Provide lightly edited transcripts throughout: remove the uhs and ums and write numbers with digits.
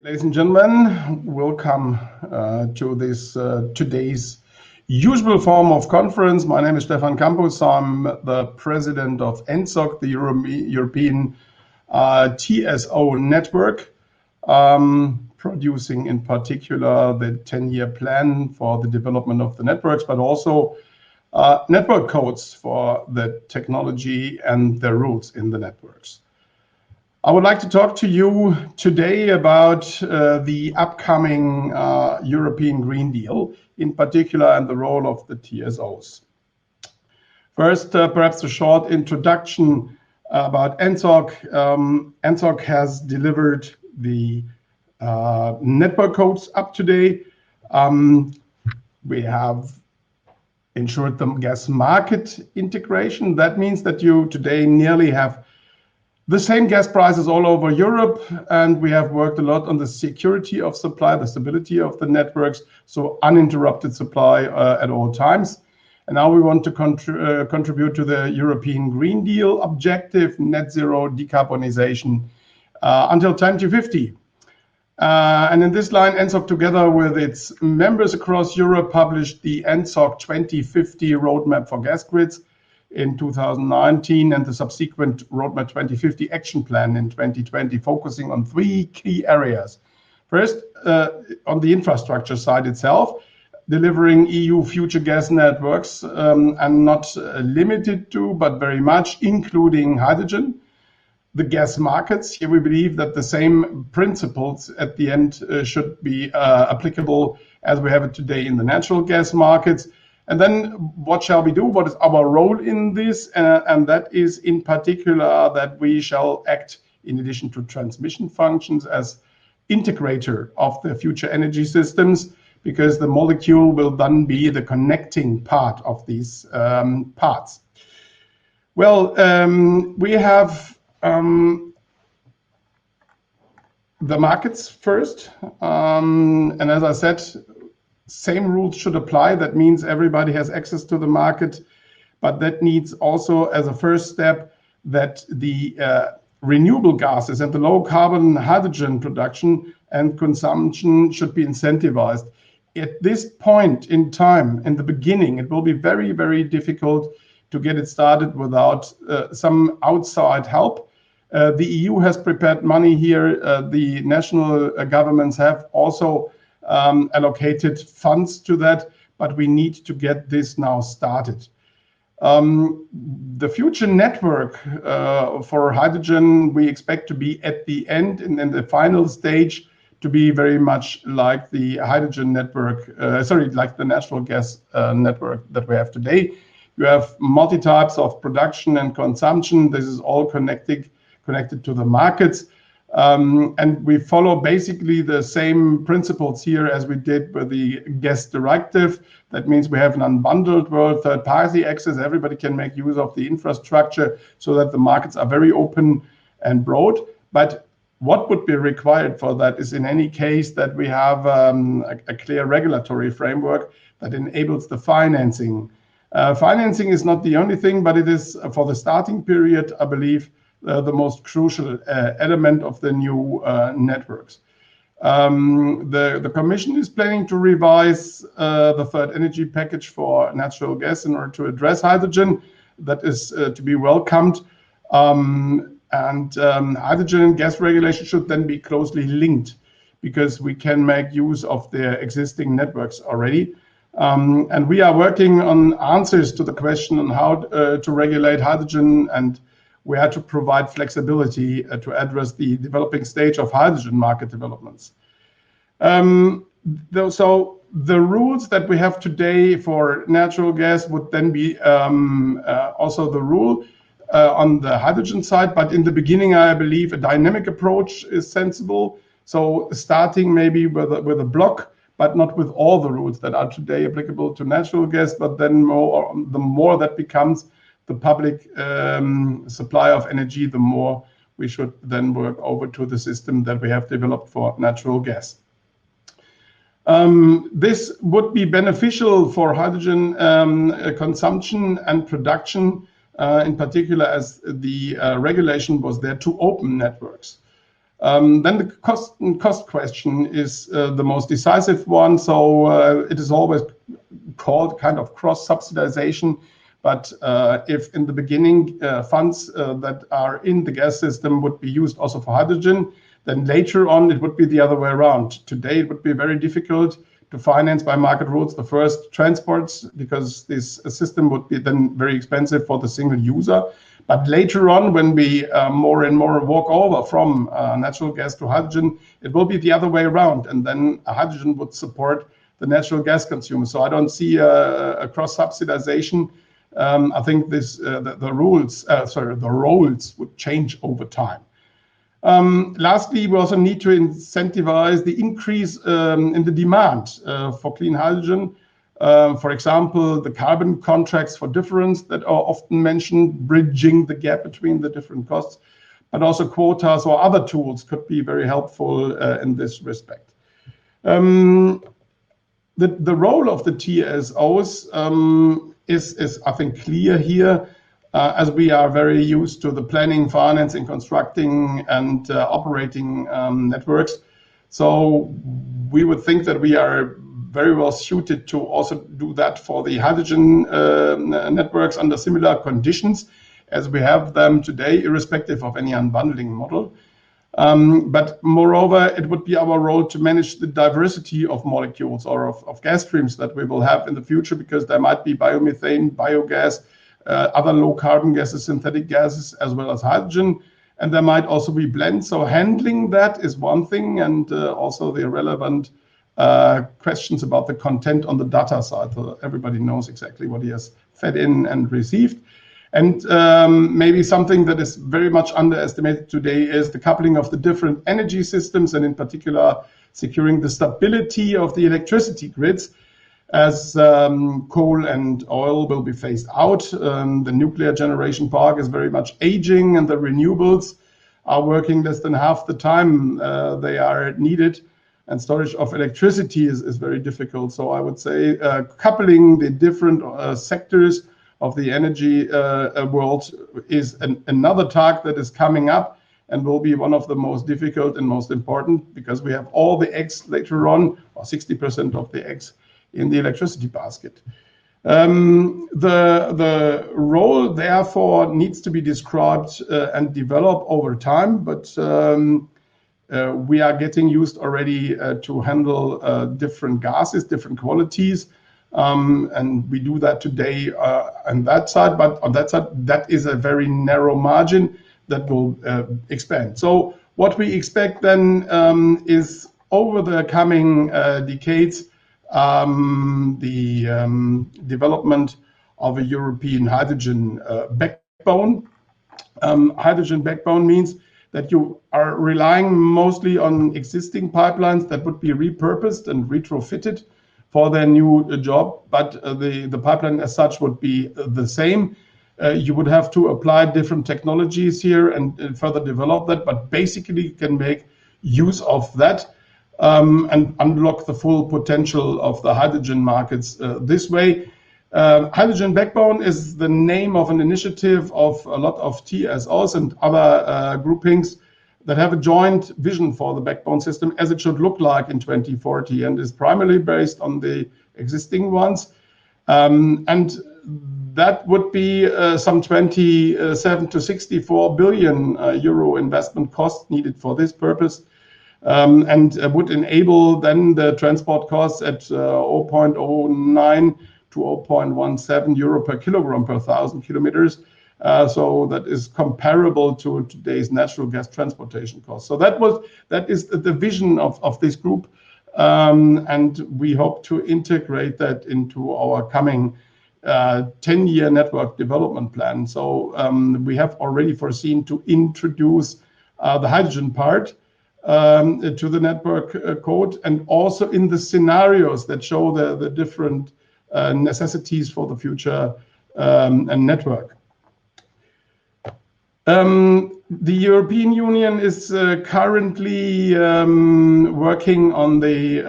Ladies and gentlemen, welcome to this today's usual form of conference. My name is Stephan Kamphues. I'm the president of ENTSOG, the European TSO network, producing in particular the 10-year plan for the development of the networks, but also network codes for the technology and the rules in the networks. I would like to talk to you today about the upcoming European Green Deal, in particular, and the role of the TSOs. First, perhaps a short introduction about ENTSOG. ENTSOG has delivered the network codes up to date. We have ensured the gas market integration. That means that you today nearly have the same gas prices all over Europe, and we have worked a lot on the security of supply, the stability of the networks, so uninterrupted supply at all times. And now we want to contribute to the European Green Deal objective, net zero decarbonization until 2050. And in this line, ENTSOG, together with its members across Europe, published the ENTSOG 2050 Roadmap for Gas Grids in 2019 and the subsequent Roadmap 2050 Action Plan in 2020, focusing on three key areas. First, on the infrastructure side itself, delivering EU future gas networks, and not limited to, but very much including hydrogen. The gas markets, here we believe that the same principles at the end should be applicable as we have it today in the natural gas markets. And then what shall we do? What is our role in this? And that is in particular that we shall act, in addition to transmission functions, as integrator of the future energy systems, because the molecule will then be the connecting part of these parts. Well, we have the markets first. And as I said, same rules should apply. That means everybody has access to the market, but that needs also, as a first step, that the renewable gases and the low carbon hydrogen production and consumption should be incentivized. At this point in time, in the beginning, it will be very, very difficult to get it started without some outside help. The EU has prepared money here. The national governments have also allocated funds to that, but we need to get this now started. The future network for hydrogen, we expect to be at the end and in the final stage to be very much like the hydrogen network, like the natural gas network that we have today. You have multi-types of production and consumption. This is all connected to the markets. And we follow basically the same principles here as we did with the gas directive. That means we have an unbundled world, third-party access. Everybody can make use of the infrastructure so that the markets are very open and broad. But what would be required for that is, in any case, that we have a clear regulatory framework that enables the financing. Financing is not the only thing, but it is, for the starting period, I believe, the most crucial element of the new networks. The Commission is planning to revise the third energy package for natural gas in order to address hydrogen. That is to be welcomed. And hydrogen and gas regulation should then be closely linked, because we can make use of their existing networks already. And we are working on answers to the question on how to regulate hydrogen, and we had to provide flexibility to address the developing stage of hydrogen market developments. So the rules that we have today for natural gas would then be also the rule on the hydrogen side. But in the beginning, I believe a dynamic approach is sensible. So starting maybe with a block, but not with all the rules that are today applicable to natural gas, but then the more that becomes the public supply of energy, the more we should then work over to the system that we have developed for natural gas. This would be beneficial for hydrogen consumption and production, in particular as the regulation was there to open networks. Then the cost question is the most decisive one. So it is always called kind of cross-subsidization. But if in the beginning funds that are in the gas system would be used also for hydrogen, then later on it would be the other way around. Today it would be very difficult to finance by market rules the first transports, because this system would be then very expensive for the single user. But later on, when we more and more walk over from natural gas to hydrogen, it will be the other way around, and then hydrogen would support the natural gas consumer. So I don't see a cross-subsidization. I think this the roles would change over time. Lastly, we also need to incentivize the increase in the demand for clean hydrogen. For example, the carbon contracts for difference that are often mentioned, bridging the gap between the different costs, but also quotas or other tools could be very helpful in this respect. The role of the TSOs is I think clear here, as we are very used to the planning, financing, constructing, and operating networks. So we would think that we are very well suited to also do that for the hydrogen networks under similar conditions as we have them today, irrespective of any unbundling model. But moreover, it would be our role to manage the diversity of molecules or of gas streams that we will have in the future, because there might be biomethane, biogas, other low carbon gases, synthetic gases, as well as hydrogen. And there might also be blends. So handling that is one thing, and also the relevant questions about the content on the data side, so everybody knows exactly what he has fed in and received. And maybe something that is very much underestimated today is the coupling of the different energy systems, and in particular securing the stability of the electricity grids, as coal and oil will be phased out. The nuclear generation park is very much aging, and the renewables are working less than half the time they are needed. And storage of electricity is very difficult. So I would say coupling the different sectors of the energy world is another task that is coming up and will be one of the most difficult and most important, because we have all the eggs later on, or 60% of the eggs in the electricity basket. The role, therefore, needs to be described and developed over time, but we are getting used already to handle different gases, different qualities, and we do that today on that side. But on that side, that is a very narrow margin that will expand. So what we expect then is over the coming decades, the development of a European hydrogen backbone. Hydrogen backbone means that you are relying mostly on existing pipelines that would be repurposed and retrofitted for their new job, but the pipeline as such would be the same. You would have to apply different technologies here and further develop that, but basically you can make use of that and unlock the full potential of the hydrogen markets this way. Hydrogen Backbone is the name of an initiative of a lot of TSOs and other groupings that have a joint vision for the backbone system as it should look like in 2040, and is primarily based on the existing ones. And that would be some 27 to 64 billion euro investment cost needed for this purpose, and would enable then the transport costs at 0.09 to 0.17 euro per kilogram per 1,000 kilometers. So that is comparable to today's natural gas transportation costs. So that is the vision of this group, and we hope to integrate that into our coming 10-year network development plan. So we have already foreseen to introduce the hydrogen part to the network code, and also in the scenarios that show the different necessities for the future network. The European Union is currently working on the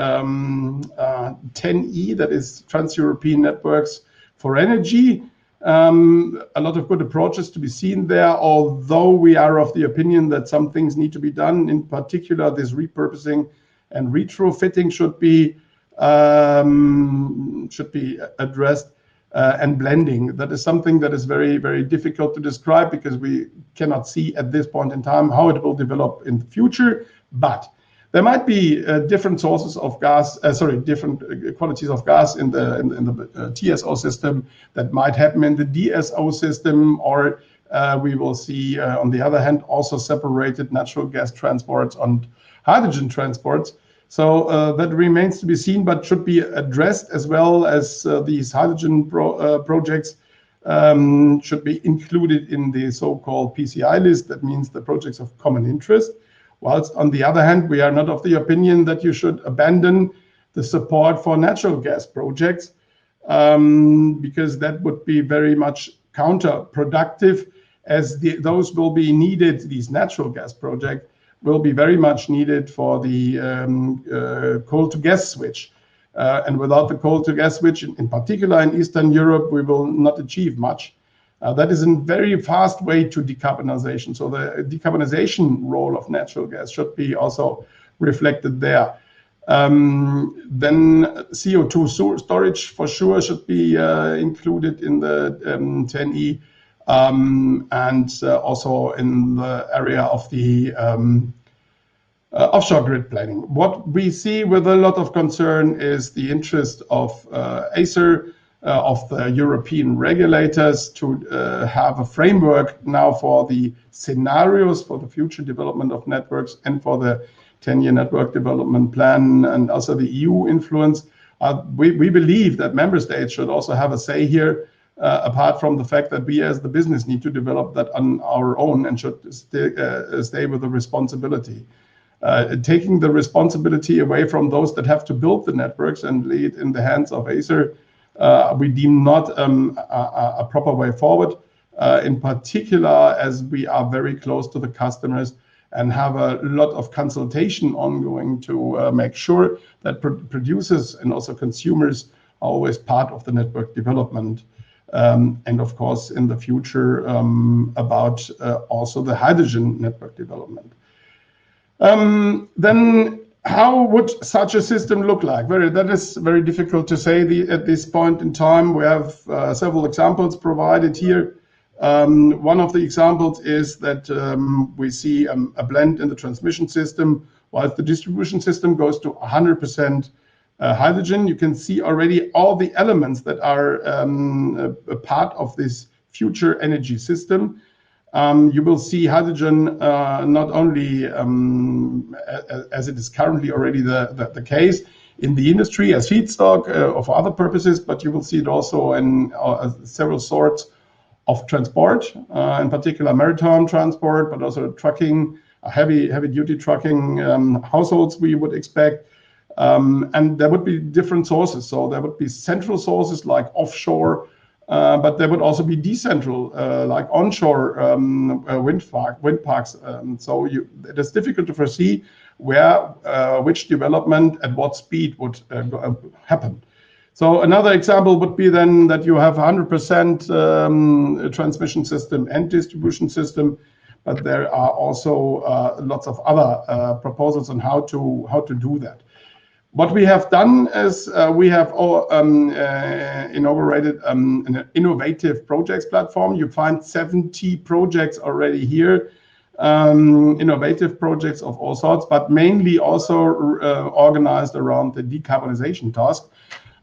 10E, that is Trans-European Networks for Energy. A lot of good approaches to be seen there, although we are of the opinion that some things need to be done. In particular, this repurposing and retrofitting should be addressed, and blending. That is something that is very, very difficult to describe because we cannot see at this point in time how it will develop in the future. But there might be different sources of gas, different qualities of gas in the TSO system that might happen in the DSO system, or we will see, on the other hand, also separated natural gas transports and hydrogen transports. So that remains to be seen, but should be addressed, as well as these hydrogen projects should be included in the so-called PCI list. That means the projects of common interest. Whilst on the other hand, we are not of the opinion that you should abandon the support for natural gas projects, because that would be very much counterproductive, as those will be needed, these natural gas projects will be very much needed for the coal to gas switch. And without the coal to gas switch, in particular in Eastern Europe, we will not achieve much. That is a very fast way to decarbonization. So the decarbonization role of natural gas should be also reflected there. Then CO2 storage for sure should be included in the 10E, and also in the area of the offshore grid planning. What we see with a lot of concern is the interest of ACER, of the European regulators, to have a framework now for the scenarios for the future development of networks and for the 10-year network development plan, and also the EU influence. We believe that member states should also have a say here, apart from the fact that we as the business need to develop that on our own and should stay with the responsibility. Taking the responsibility away from those that have to build the networks and lead in the hands of ACER, we deem not a proper way forward, in particular as we are very close to the customers and have a lot of consultation ongoing to make sure that producers and also consumers are always part of the network development. And of course, in the future, about also the hydrogen network development. Then how would such a system look like? That is very difficult to say at this point in time. We have several examples provided here. One of the examples is that we see a blend in the transmission system, while the distribution system goes to 100% hydrogen. You can see already all the elements that are a part of this future energy system. You will see hydrogen not only as it is currently already the case in the industry as feedstock or for other purposes, but you will see it also in several sorts of transport, in particular maritime transport, but also trucking, heavy duty trucking, households we would expect. And there would be different sources. So there would be central sources like offshore, but there would also be decentral, like onshore wind parks. So it is difficult to foresee which development at what speed would happen. So another example would be then that you have 100% transmission system and distribution system, but there are also lots of other proposals on how to do that. What we have done is we have inaugurated an innovative projects platform. You find 70 projects already here, innovative projects of all sorts, but mainly also organized around the decarbonization task.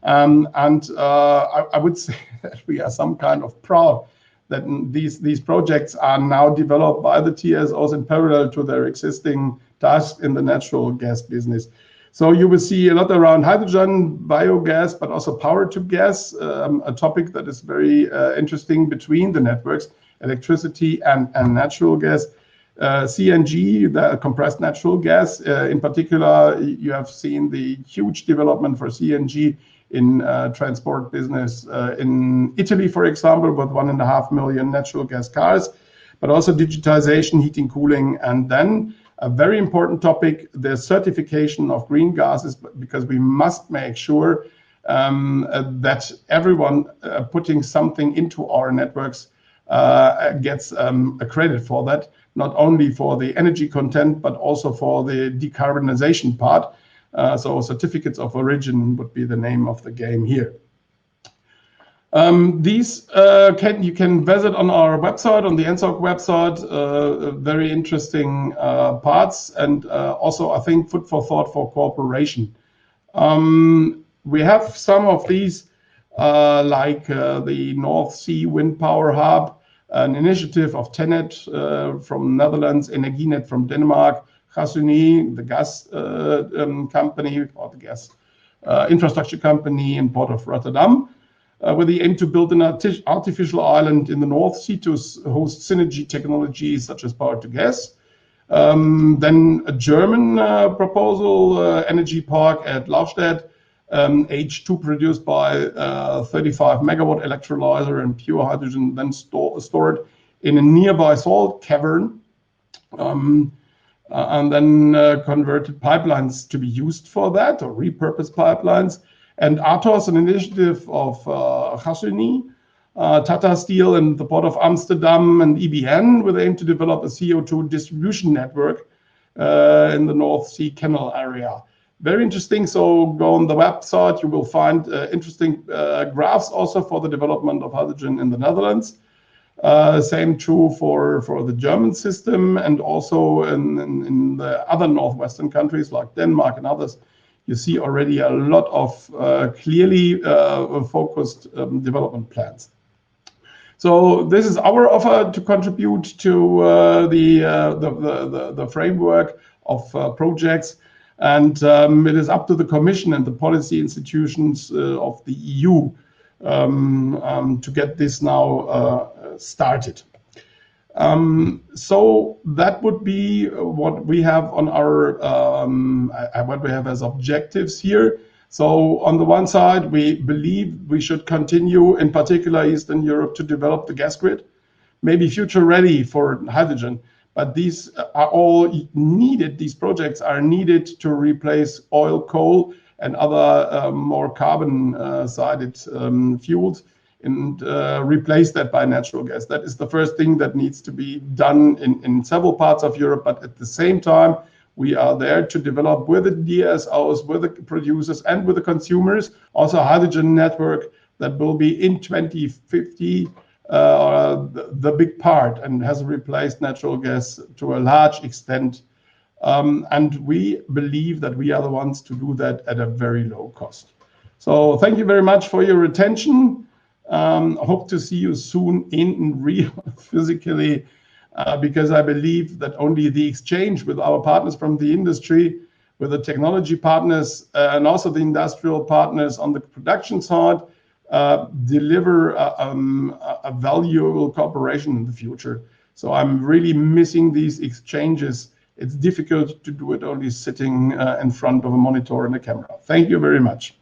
And I would say that we are some kind of proud that these projects are now developed by the TSOs in parallel to their existing tasks in the natural gas business. So you will see a lot around hydrogen, biogas, but also power to gas, a topic that is very interesting between the networks, electricity and natural gas. CNG, the compressed natural gas, in particular, you have seen the huge development for CNG in transport business in Italy, for example, with 1.5 million natural gas cars, but also digitization, heating, cooling, and then a very important topic, the certification of green gases, because we must make sure that everyone putting something into our networks gets a credit for that, not only for the energy content, but also for the decarbonization part. So certificates of origin would be the name of the game here. These you can visit on our website, on the ENTSOG website, very interesting parts, and also I think food for thought for cooperation. We have some of these like the North Sea Wind Power Hub, an initiative of TenneT from Netherlands, Energinet from Denmark, Gasunie, the gas company, or the gas infrastructure company in Port of Rotterdam, with the aim to build an artificial island in the North Sea to host synergy technologies such as power to gas. Then a German proposal, energy park at Laufstedt, H2 produced by 35 megawatt electrolyzer and pure hydrogen, then stored in a nearby salt cavern, and then converted pipelines to be used for that, or repurposed pipelines. And Athos, an initiative of Gasunie, Tata Steel, and the Port of Amsterdam, and EBN, with the aim to develop a CO2 distribution network in the North Sea Canal area. Very interesting. So go on the website, you will find interesting graphs also for the development of hydrogen in the Netherlands. Same true for the German system, and also in the other northwestern countries like Denmark and others. You see already a lot of clearly focused development plans. So this is our offer to contribute to the framework of projects, and it is up to the Commission and the policy institutions of the EU to get this now started. So that would be what we have on our what we have as objectives here. So on the one side, we believe we should continue, in particular Eastern Europe, to develop the gas grid, maybe future ready for hydrogen. But these are all needed. These projects are needed to replace oil, coal, and other more carbon-sided fuels, and replace that by natural gas. That is the first thing that needs to be done in several parts of Europe. But at the same time, we are there to develop with the DSOs, with the producers, and with the consumers, also a hydrogen network that will be in 2050 the big part, and has replaced natural gas to a large extent. And we believe that we are the ones to do that at a very low cost. So thank you very much for your attention. Hope to see you soon in real physically, because I believe that only the exchange with our partners from the industry, with the technology partners, and also the industrial partners on the production side, deliver a valuable cooperation in the future. So I'm really missing these exchanges. It's difficult to do it only sitting in front of a monitor and a camera. Thank you very much.